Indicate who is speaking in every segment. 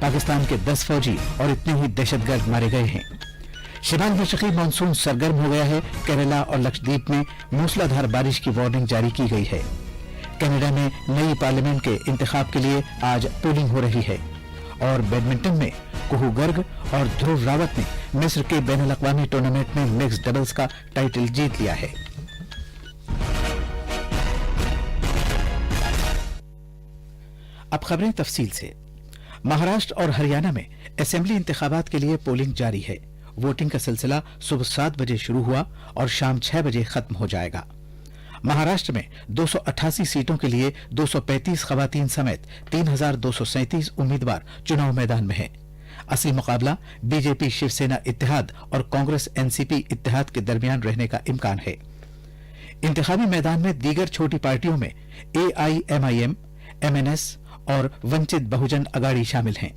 Speaker 1: पाकिस्तान के 10 फौजी और इतने ही दहशतगर्द मारे गए हैं। शिमाल मशरकी मानसून सरगर्म हो गया है। केरला और लक्षद्वीप में मूसलाधार बारिश की वार्निंग जारी की गई है। कनाडा में नई पार्लियामेंट के इंतखाब के लिए आज पोलिंग हो रही है। और बैडमिंटन में कुहू गर्ग और ध्रुव रावत ने मिस्र के बैनुल-अक़वामी टूर्नामेंट में मिक्स डबल्स का टाइटल जीत लिया है। अब खबरें तफसील से। महाराष्ट्र और हरियाणा में असेंबली इंतखाबात के लिए पोलिंग जारी है। वोटिंग का सिलसिला सुबह 7 बजे शुरू हुआ और शाम 6 बजे खत्म हो जाएगा। महाराष्ट्र में 288 सीटों के लिए 235 खवातीन समेत 3237 उम्मीदवार चुनाव मैदान में हैं। असली मुकाबला बीजेपी शिवसेना इत्तेहाद और कांग्रेस एनसीपी इत्तेहाद के दरमियान रहने का इम्कान है। इंतखाबी मैदान में दीगर छोटी पार्टियों में एआईएमआईएम, एमएनएस और वंचित बहुजन अगाड़ी शामिल हैं।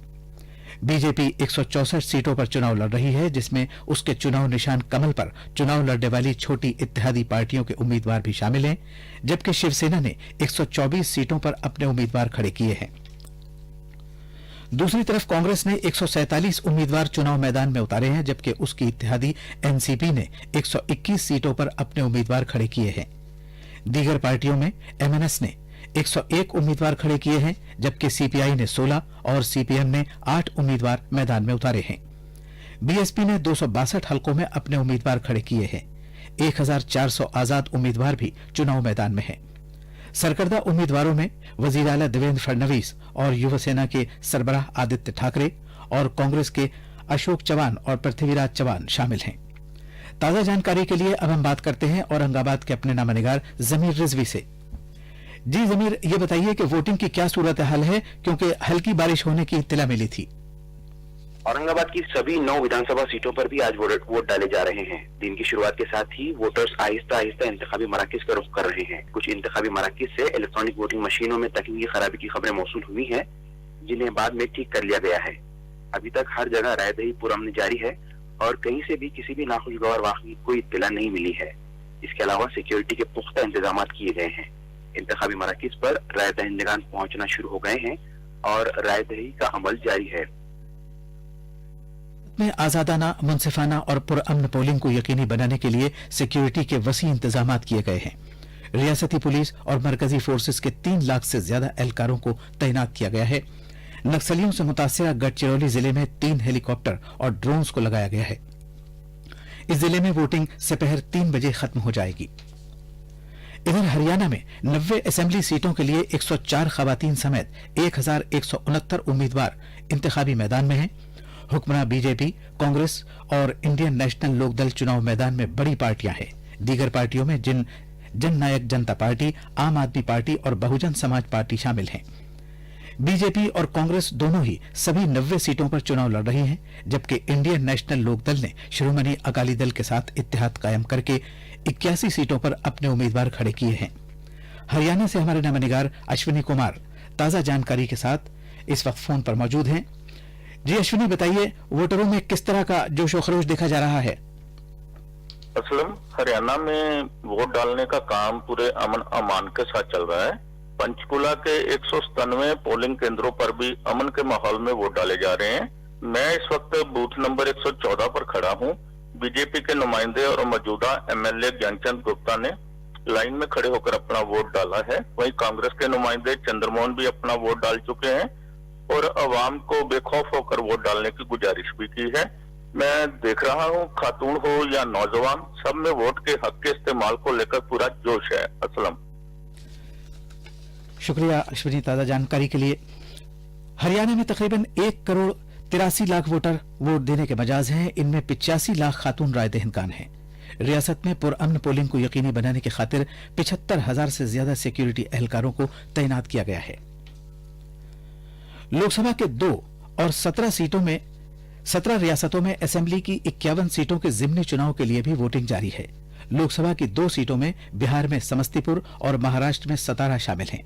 Speaker 1: बीजेपी 164 सीटों पर चुनाव लड़ रही है, जिसमें उसके चुनाव निशान कमल पर चुनाव लड़ने वाली छोटी इत्तेहादी पार्टियों के उम्मीदवार भी शामिल हैं, जबकि शिवसेना ने 124 सीटों पर अपने उम्मीदवार खड़े किए हैं। दूसरी तरफ कांग्रेस ने 147 उम्मीदवार चुनाव मैदान में उतारे हैं, जबकि उसकी इत्तेहादी एनसीपी ने 121 सीटों पर अपने उम्मीदवार खड़े किए हैं। दीगर पार्टियों में एमएनएस ने 101 उम्मीदवार खड़े किए हैं, जबकि सीपीआई ने 16 और सीपीएम ने 8 उम्मीदवार मैदान में उतारे हैं। बीएसपी ने 262 हलकों में अपने उम्मीदवार खड़े किए हैं। 1400 आजाद उम्मीदवार भी चुनाव मैदान में हैं। सरकर्दा उम्मीदवारों में वजीर आला देवेंद्र फडणवीस और युवा सेना के सरबराह आदित्य ठाकरे और कांग्रेस के अशोक चव्हाण और पृथ्वीराज चव्हाण शामिल हैं। ताजा जानकारी के लिए अब हम बात करते हैं औरंगाबाद के अपने नामानिगार जमीर रिजवी से। जी जमीर, ये बताइए कि वोटिंग की क्या सूरत हाल है, क्योंकि हल्की बारिश होने की इत्तला मिली थी।
Speaker 2: औरंगाबाद की सभी 9 विधानसभा सीटों पर भी आज वोट डाले जा रहे हैं। दिन की शुरुआत के साथ ही वोटर्स आहिस्ता आहिस्ता इंतखाबी मराकज का रुख कर रहे हैं। कुछ इंतखाबी मराकज से इलेक्ट्रॉनिक वोटिंग मशीनों में तकनीकी खराबी की खबरें मौसूल हुई हैं, जिन्हें बाद में ठीक कर लिया गया है। अभी तक हर जगह रायदही पुरअमन जारी है और कहीं से भी किसी भी नाखुशगवार वाक़ई की कोई इत्तला नहीं मिली है। इसके अलावा सिक्योरिटी के पुख्ता इंतजाम किए गए हैं। इंतखाबी मराकज पर राय दहिंदगान पहुंचना शुरू हो गए हैं और राय दही का अमल जारी है।
Speaker 1: में आजादाना, मुंसिफाना और पुरअमन पोलिंग को यकीनी बनाने के लिए सिक्योरिटी के वसी इंतजाम किए गए हैं। रियासती पुलिस और मरकजी फोर्सेस के 3 लाख से ज्यादा एहलकारों को तैनात किया गया है। नक्सलियों से मुतासिरा गढ़चिरौली जिले में 3 हेलीकॉप्टर और ड्रोन्स को लगाया गया है। इस जिले में वोटिंग दोपहर 3 बजे खत्म हो जाएगी। इधर हरियाणा में 90 असेंबली सीटों के लिए 104 खवातीन समेत 1169 उम्मीदवार इंतखाबी मैदान में हैं। हुक्मरान बीजेपी, कांग्रेस और इंडियन नेशनल लोकदल चुनाव मैदान में बड़ी पार्टियां हैं। दीगर पार्टियों में जननायक जनता पार्टी, आम आदमी पार्टी और बहुजन समाज पार्टी शामिल हैं। बीजेपी और कांग्रेस दोनों ही सभी 90 सीटों पर चुनाव लड़ रही हैं, जबकि इंडियन नेशनल लोकदल ने शिरोमणि अकाली दल के साथ इत्तेहाद कायम करके 81 सीटों पर अपने उम्मीदवार खड़े किए हैं। हरियाणा से हमारे नामानिगार अश्विनी कुमार ताजा जानकारी के साथ इस वक्त फोन पर मौजूद हैं। जी अश्विनी, बताइए वोटरों में किस तरह का जोश व खरोश देखा जा रहा है?
Speaker 3: असलम, हरियाणा में वोट डालने का काम पूरे अमन अमान के साथ चल रहा है। पंचकुला के 197 पोलिंग केंद्रों पर भी अमन के माहौल में वोट डाले जा रहे हैं। मैं इस वक्त बूथ नंबर 114 पर खड़ा हूं। बीजेपी के नुमाइंदे और मौजूदा एमएलए ज्ञानचंद गुप्ता ने लाइन में खड़े होकर अपना वोट डाला है। वहीं कांग्रेस के नुमाइंदे चंद्रमोहन भी अपना वोट डाल चुके हैं और अवाम को बेखौफ होकर वोट डालने की गुजारिश भी की है। मैं देख रहा हूं, खातून हो या नौजवान, सब में वोट के हक के इस्तेमाल को लेकर पूरा जोश है। असलम,
Speaker 1: शुक्रिया अश्विनी ताजा जानकारी के लिए। हरियाणा में तकरीबन 1 करोड़ 83 लाख वोटर वोट देने के मजाज हैं। इनमें 85 लाख खातून राय दहिंदगान हैं। रियासत में पुरअमन पोलिंग को यकीनी बनाने की खातिर 75,000 से ज्यादा सिक्योरिटी एहलकारों को तैनात किया गया है। लोकसभा के 2 और 17 रियासतों में असेंबली की 51 सीटों के जिमनी चुनाव के लिए भी वोटिंग जारी है। लोकसभा की 2 सीटों में बिहार में समस्तीपुर और महाराष्ट्र में सतारा शामिल हैं,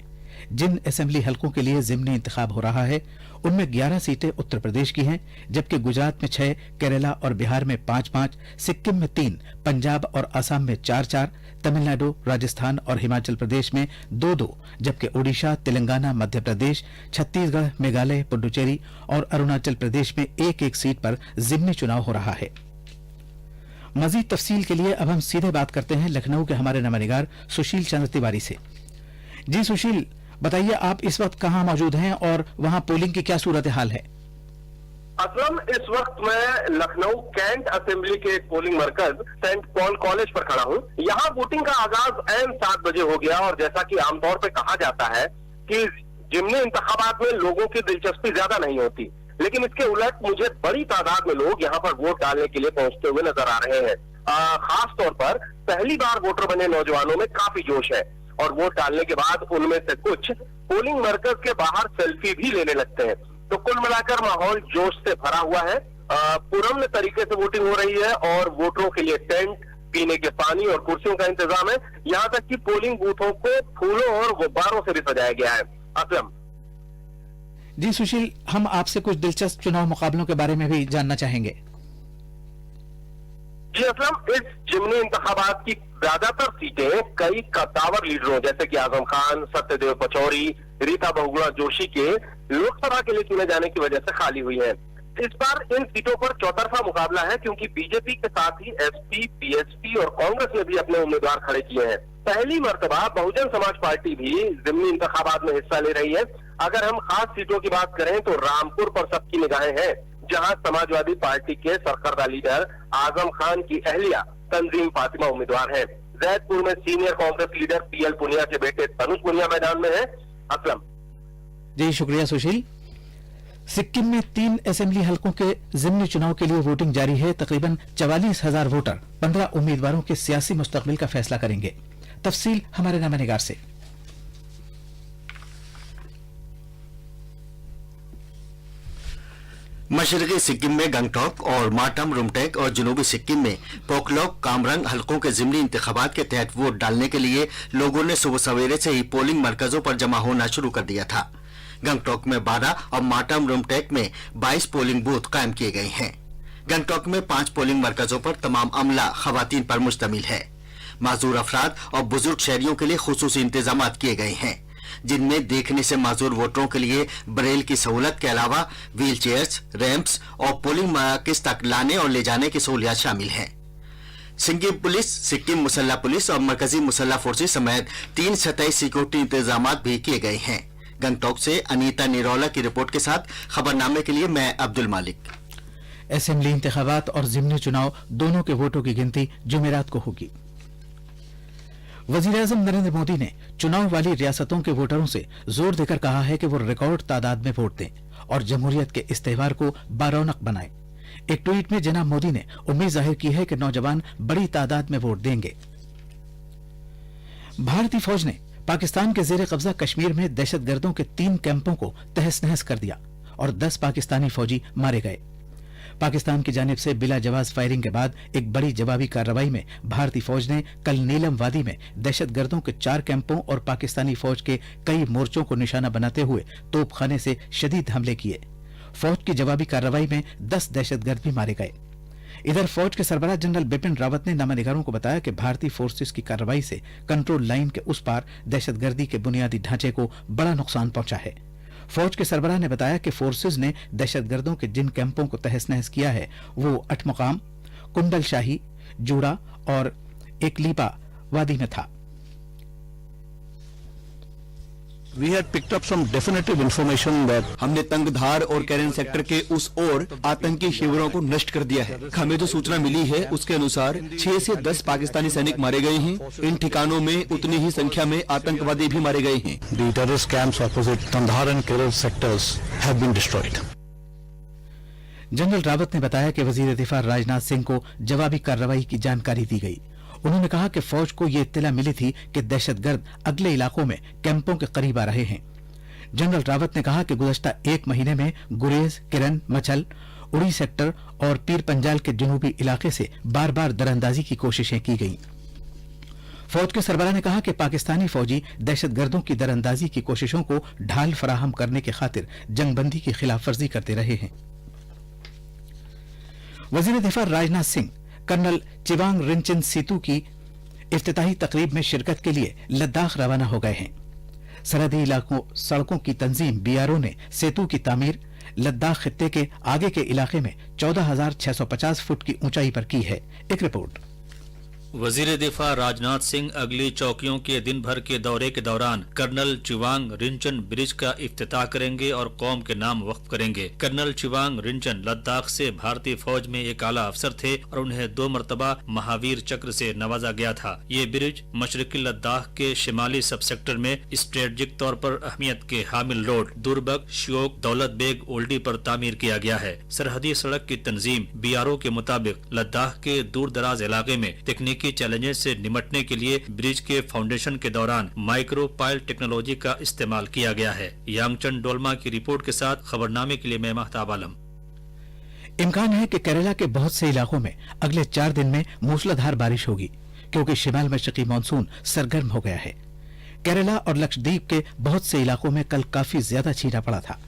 Speaker 1: जिन असेंबली हलकों के लिए जिमनी इंतखाब हो रहा है उनमें 11 सीटें उत्तर प्रदेश की हैं, जबकि गुजरात में 6, केरला और बिहार में 5-5, सिक्किम में 3, पंजाब और असम में 4-4, तमिलनाडु, राजस्थान और हिमाचल प्रदेश में 2-2, जबकि ओडिशा, तेलंगाना, मध्य प्रदेश, छत्तीसगढ़, मेघालय, पुडुचेरी और अरुणाचल प्रदेश में 1-1 सीट पर जिमनी चुनाव हो रहा है। मजीद तफसील के लिए अब हम सीधे बात करते हैं लखनऊ के हमारे नवानिगार सुशील चंद्र तिवारी से। जी सुशील, बताइए आप इस वक्त कहां मौजूद हैं और वहां पोलिंग की क्या सूरत हाल है?
Speaker 4: असलम, इस वक्त मैं लखनऊ कैंट असेंबली के एक पोलिंग मरकज सेंट पॉल कॉलेज पर खड़ा हूं। यहाँ वोटिंग का आगाज ऐन 7 बजे हो गया और जैसा कि आमतौर पर कहा जाता है कि जिमनी इंतखाबात में लोगों की दिलचस्पी ज्यादा नहीं होती, लेकिन इसके उलट मुझे बड़ी तादाद में लोग यहाँ पर वोट डालने के लिए पहुंचते हुए नजर आ रहे हैं। खास तौर पर पहली बार वोटर बने नौजवानों में काफी जोश है और वोट डालने के बाद उनमें से कुछ पोलिंग मरकज के बाहर सेल्फी भी लेने लगते हैं। तो कुल मिलाकर माहौल जोश से भरा हुआ है। पुरअमन तरीके से वोटिंग हो रही है और वोटरों के लिए टेंट, पीने के पानी और कुर्सियों का इंतजाम है। यहाँ तक कि पोलिंग बूथों को फूलों और गुब्बारों से भी सजाया गया है। असलम
Speaker 1: जी सुशील, हम आपसे कुछ दिलचस्प चुनाव मुकाबलों के बारे में भी जानना चाहेंगे।
Speaker 4: जी असलम, इस जिमनी इंतखाबात की ज्यादातर सीटें कई कद्दावर लीडरों जैसे कि आजम खान, सत्यदेव पचौरी, रीता बहुगुणा जोशी के लोकसभा के लिए चुने जाने की वजह से खाली हुई है। इस बार इन सीटों पर चौतरफा मुकाबला है क्योंकि बीजेपी के साथ ही एसपी, बीएसपी और कांग्रेस ने भी अपने उम्मीदवार खड़े किए हैं। पहली मर्तबा बहुजन समाज पार्टी भी जिमनी इंतखाबात में हिस्सा ले रही है। अगर हम खास सीटों की बात करें तो रामपुर पर सबकी निगाहें हैं, जहां समाजवादी पार्टी के सरकर्दा लीडर आजम खान की अहलिया तंजीम फातिमा उम्मीदवार है। जैदपुर में senior Congress leader PL Punia के बेटे तनुज पुनिया मैदान में है। असलम
Speaker 1: जी शुक्रिया सुशील। सिक्किम में 3 असेंबली हलकों के जिमनी चुनाव के लिए वोटिंग जारी है। तकरीबन 44,000 वोटर 15 उम्मीदवारों के सियासी मुस्तकबिल का फैसला करेंगे। तफसील हमारे नामानिगार से।
Speaker 5: मशरकी सिक्किम में गंगटोक और मार्टम, रुमटेक और जनूबी सिक्किम में पोकलोक, कामरंग हलकों के जिमनी इंतखाबात के तहत वोट डालने के लिए लोगों ने सुबह सवेरे से ही पोलिंग मरकजों पर जमा होना शुरू कर दिया था। गंगटोक में 12 और मार्टम, रुमटेक में 22 पोलिंग बूथ कायम किए गए हैं। गंगटोक में 5 पोलिंग मरकजों पर तमाम अमला खवातीन पर मुश्तमिल है। माजूर अफराद और बुजुर्ग शहरियों के लिए खुसूसी इंतजाम किए गए हैं, जिनमें देखने से माजूर वोटरों के लिए ब्रेल की सहूलत के अलावा व्हील चेयर्स, रैंप्स और पोलिंग मराकज तक लाने और ले जाने की सहूलियत शामिल हैं। सिक्किम पुलिस, सिक्किम मुसल्ला पुलिस और मरकजी मुसल्ला फोर्सेस समेत 3 सतही सिक्योरिटी इंतजाम भी किए गए हैं। गंगटोक से अनीता निरोला की रिपोर्ट के साथ खबरनामे के लिए मैं अब्दुल मालिक।
Speaker 1: असेंबली इंतखाबात और जिमनी चुनाव दोनों के वोटों की गिनती जुमेरात को होगी। वजीर-ए-आज़म नरेंद्र मोदी ने चुनाव वाली रियासतों के वोटरों से जोर देकर कहा है कि वो रिकॉर्ड तादाद में वोट दें और जमहूरियत के इस त्योहार को बारौनक बनाएं। एक ट्वीट में जनाब मोदी ने उम्मीद जाहिर की है कि नौजवान बड़ी तादाद में वोट देंगे। भारतीय फौज ने पाकिस्तान के जेर कब्जा कश्मीर में दहशतगर्दों के 3 कैंपों को तहस नहस कर दिया और 10 पाकिस्तानी फौजी मारे गए। पाकिस्तान की जानिब से बिला जवाज फायरिंग के बाद एक बड़ी जवाबी कार्रवाई में भारतीय फौज ने कल नीलम वादी में दहशतगर्दों के 4 कैंपों और पाकिस्तानी फौज के कई मोर्चों को निशाना बनाते हुए तोपखाने से शदीद हमले किए। फौज की जवाबी कार्रवाई में 10 दहशतगर्द भी मारे गए। इधर फौज के सरबराह जनरल बिपिन रावत ने नामानिगारों को बताया कि भारतीय फोर्सेस की कार्रवाई से कंट्रोल लाइन के उस पार दहशतगर्दी के बुनियादी ढांचे को बड़ा नुकसान पहुंचा है। फौज के सरबराह ने बताया कि फोर्सेज ने दहशतगर्दों के जिन कैंपों को तहस नहस किया है वो अटमकाम, कुंडल शाही, जूड़ा और एकलीपा वादी में था।
Speaker 6: We had picked up some definitive information that हमने तंगधार और कैरन सेक्टर के उस ओर आतंकी शिविरों को नष्ट कर दिया है। हमें जो सूचना मिली है उसके अनुसार 6 से 10 पाकिस्तानी सैनिक मारे गए हैं। इन ठिकानों में उतनी ही संख्या में आतंकवादी भी मारे गए हैं। The terrorist camps opposite Kandahar and Kerala sectors have been destroyed.
Speaker 1: General Rawat ने बताया कि वजीर दिफा राजनाथ सिंह को जवाबी कार्रवाई की जानकारी दी गई। उन्होंने कहा कि फौज को यह इत्तला मिली थी कि दहशतगर्द अगले इलाकों में कैंपों के करीब आ रहे हैं। जनरल रावत ने कहा कि गुज़श्ता 1 महीने में गुरेज, किरन, मचल, उड़ी सेक्टर और पीर पंजाल के जनूबी इलाके से बार बार दरअंदाजी की कोशिशें की गईं। फौज के सरबराह ने कहा कि पाकिस्तानी फौजी दहशतगर्दों की दरअंदाजी की कोशिशों को ढाल फराहम करने की खातिर जंगबंदी की खिलाफ वर्जी करते रहे हैं। वजीर दिफा राजनाथ सिंह कर्नल चिवांग रिंचन सीतू की इफ्तिताही तकरीब में शिरकत के लिए लद्दाख रवाना हो गए हैं। सरहदी इलाकों सड़कों की तंजीम बीआरओ ने सेतु की तामीर लद्दाख खित्ते के आगे के इलाके में 14,650 फुट की ऊंचाई पर की है। एक रिपोर्ट।
Speaker 7: वजीर दिफा राजनाथ सिंह अगली चौकियों के दिन भर के दौरे के दौरान कर्नल चिवांग रिंचन ब्रिज का इफ्तिताह करेंगे और कौम के नाम वक्फ करेंगे। कर्नल चिवांग रिंचन लद्दाख से भारतीय फौज में एक आला अफसर थे और उन्हें 2 मरतबा महावीर चक्र से नवाजा गया था। ये ब्रिज मशरकी लद्दाख के शिमाली सब सेक्टर में स्ट्रेटेजिक तौर पर अहमियत के हामिल रोड दुर्बक श्योक दौलत बेग ओल्डी पर तामीर किया गया है। सरहदी सड़क की तंजीम बीआरओ के मुताबिक लद्दाख के दूर दराज इलाके में तकनीकी चैलेंजेस से निमटने के लिए ब्रिज के फाउंडेशन के दौरान माइक्रो पाइल टेक्नोलॉजी का इस्तेमाल किया गया है। यांगचन डोलमा की रिपोर्ट के साथ खबरनामे के लिए मैं महताब आलम।
Speaker 1: इम्कान है कि केरला के बहुत से इलाकों में अगले 4 दिन में मूसलाधार बारिश होगी क्योंकि शिमाल मशरकी मानसून सरगर्म हो गया है। केरला और लक्षद्वीप के बहुत से इलाकों में कल काफी ज्यादा छीना पड़ा था।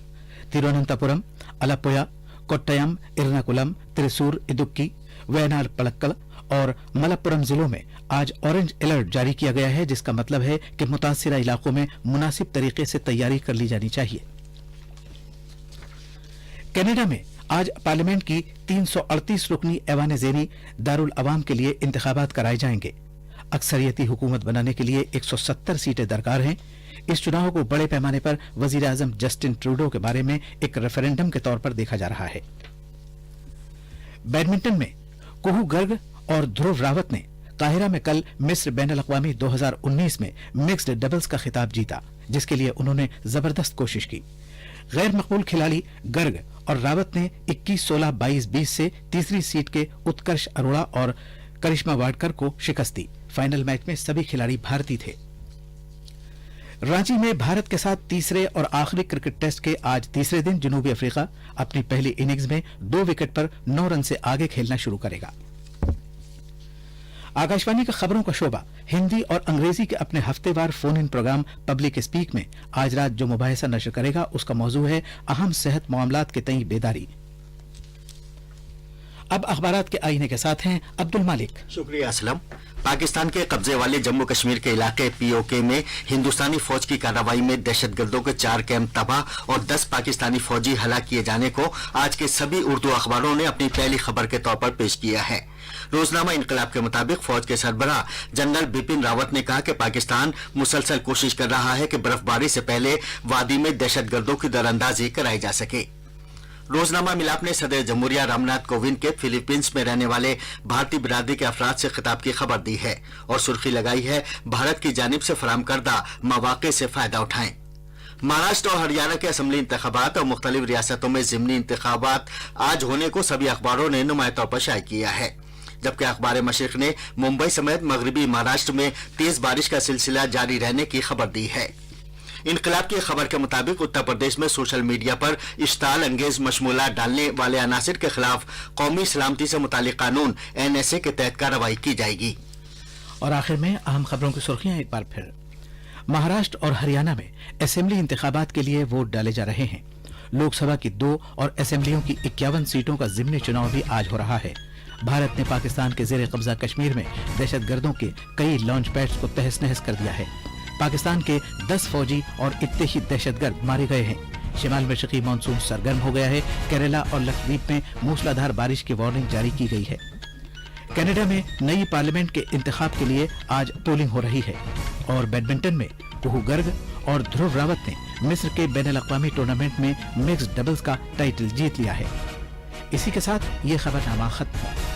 Speaker 1: तिरुवनंतपुरम, अलापुया, कोट्टयम, इर्नाकुलम, त्रिसूर, इदुक्की, वयनाड पलक्कड़ और मलप्पुरम जिलों में आज ऑरेंज अलर्ट जारी किया गया है, जिसका मतलब है कि मुतासिरा इलाकों में मुनासिब तरीके से तैयारी कर ली जानी चाहिए। कनाडा में आज पार्लियामेंट की 338 रुकनी ऐवान ज़ेनी दारुल अवाम के लिए इंतखाबात कराए जाएंगे। अक्सरियती हुकूमत बनाने के लिए 170 सीटें दरकार हैं। इस चुनाव को बड़े पैमाने पर वजीर आजम जस्टिन ट्रूडो के बारे में एक रेफरेंडम के तौर पर देखा जा रहा है। बैडमिंटन में कुहू गर्ग और ध्रुव रावत ने काहिरा में कल मिस्र बैनुल-अक़वामी 2019 में मिक्स्ड डबल्स का खिताब जीता, जिसके लिए उन्होंने जबरदस्त कोशिश की। गैर मकबूल खिलाड़ी गर्ग और रावत ने 21-16, 22-20 से तीसरी सीट के उत्कर्ष अरोड़ा और करिश्मा वाडकर को शिकस्त दी। फाइनल मैच में सभी खिलाड़ी भारतीय थे। रांची में भारत के साथ तीसरे और आखिरी क्रिकेट टेस्ट के आज तीसरे दिन जनूबी अफ्रीका अपनी पहली इनिंग्स में 2 विकेट पर 9 रन से आगे खेलना शुरू करेगा। आकाशवाणी का खबरों का शोबा हिंदी और अंग्रेजी के अपने हफ्तेवार phone in programme public speak में आज रात जो मुबाहिसा नशर करेगा उसका मौजू है अहम सेहत मामलात के तई बेदारी। अब अखबारात के आईने के साथ हैं अब्दुल मालिक।
Speaker 5: शुक्रिया असलम। पाकिस्तान के कब्जे वाले जम्मू कश्मीर के इलाके पीओके में हिंदुस्तानी फौज की कार्रवाई में दहशतगर्दों के 4 कैंप तबाह और 10 पाकिस्तानी फौजी हलाक किए जाने को आज के सभी उर्दू अखबारों ने अपनी पहली खबर के तौर पर पेश किया है। रोजनामा इनकलाब के मुताबिक फौज के सरबराह जनरल बिपिन रावत ने कहा कि पाकिस्तान मुसलसल कोशिश कर रहा है कि बर्फबारी से पहले वादी में दहशतगर्दों की दरअंदाजी कराई जा सके। रोजनामा मिलाप ने सदर जमहूरिया रामनाथ कोविंद के फिलीपींस में रहने वाले भारतीय बिरादरी के अफराद से खिताब की खबर दी है और सुर्खी लगाई है भारत की जानिब से फराहम करदा मौके से फायदा उठाएं। महाराष्ट्र और हरियाणा के असम्बली इंतखाबात और मुख्तलिफ रियासतों में ज़िमनी इंतखाबात आज होने को सभी अखबारों ने नुमाया तौर पर शाये किया है, जबकि अखबार मशरिक ने मुंबई समेत मगरबी महाराष्ट्र में तेज बारिश का सिलसिला जारी रहने की खबर दी है। इनकलाब की खबर के मुताबिक उत्तर प्रदेश में सोशल मीडिया पर इश्ताल अंगेज मशमूला डालने वाले अनासिर के खिलाफ कौमी सलामती से मुतालिक कानून NSA के तहत कार्रवाई की जाएगी।
Speaker 1: और आखिर में अहम खबरों की सुर्खियां एक बार फिर। महाराष्ट्र और हरियाणा में असेंबली इंतखाबात के लिए वोट डाले जा रहे हैं। लोकसभा की 2 और असेंबलियों की 51 सीटों का ज़िमनी चुनाव भी आज हो रहा है। भारत ने पाकिस्तान के जेर कब्जा कश्मीर में दहशतगर्दों के कई लॉन्च पैड्स को तहस नहस कर दिया है। पाकिस्तान के 10 फौजी और इतने ही दहशतगर्द मारे गए हैं। शिमाल मशरकी मानसून सरगर्म हो गया है। केरला और लक्षद्वीप में मूसलाधार बारिश की वार्निंग जारी की गई है। कनाडा में नई पार्लियामेंट के इंतखाब के लिए आज पोलिंग हो रही है। और बैडमिंटन में कुहू गर्ग और ध्रुव रावत ने मिस्र के बैनुल-अक़वामी टूर्नामेंट में मिक्स्ड डबल्स का टाइटल जीत लिया है। इसी के साथ ये खबरनामा खत्म हुआ।